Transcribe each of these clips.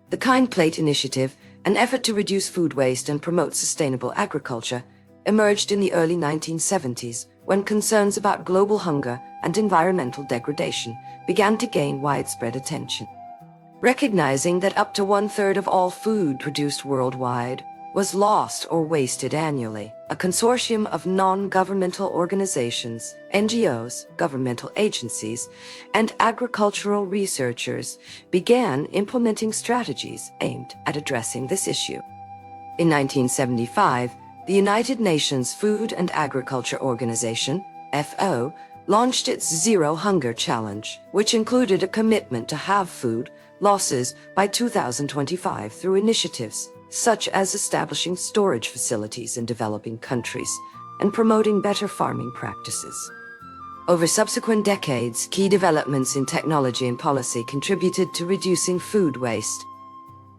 The Kind Plate Initiative, an effort to reduce food waste and promote sustainable agriculture, emerged in the early 1970s when concerns about global hunger and environmental degradation began to gain widespread attention. Recognizing that up to 1/3 of all food produced worldwide was lost or wasted annually, a consortium of non-governmental organizations, NGOs, governmental agencies, and agricultural researchers began implementing strategies aimed at addressing this issue. In 1975, the United Nations Food and Agriculture Organization, FAO, launched its Zero Hunger Challenge, which included a commitment to halve food losses by 2025 through initiatives such as establishing storage facilities in developing countries and promoting better farming practices. Over subsequent decades, key developments in technology and policy contributed to reducing food waste.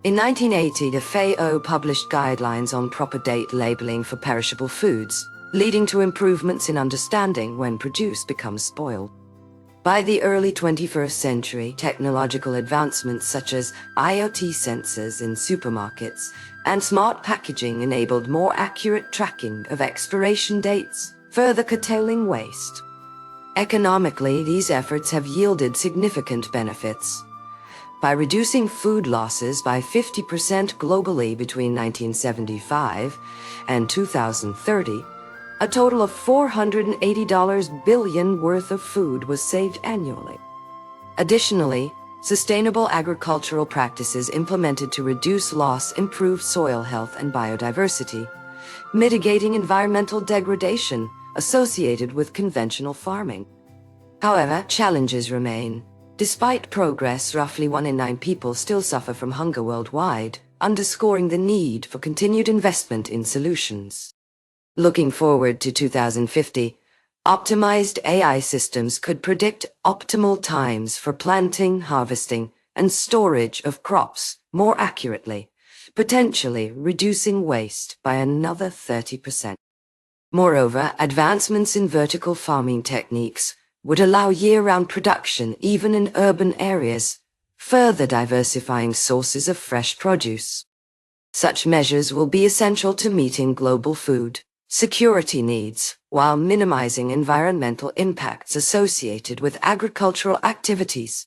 In 1980, the FAO published guidelines on proper date labeling for perishable foods, leading to improvements in understanding when produce becomes spoiled. By the early 21st century, technological advancements such as IoT sensors in supermarkets and smart packaging enabled more accurate tracking of expiration dates, further curtailing waste. Economically, these efforts have yielded significant benefits. By reducing food losses by 50% globally between 1975 and 2030, a total of $480 billion worth of food was saved annually. Additionally, sustainable agricultural practices implemented to reduce loss improve soil health and biodiversity, mitigating environmental degradation associated with conventional farming. However, challenges remain. Despite progress, roughly 1 in 9 people still suffer from hunger worldwide, underscoring the need for continued investment in solutions. Looking forward to 2050, optimized AI systems could predict optimal times for planting, harvesting, and storage of crops more accurately, potentially reducing waste by another 30%. Moreover, advancements in vertical farming techniques would allow year-round production even in urban areas, further diversifying sources of fresh produce. Such measures will be essential to meeting global food security needs, while minimizing environmental impacts associated with agricultural activities.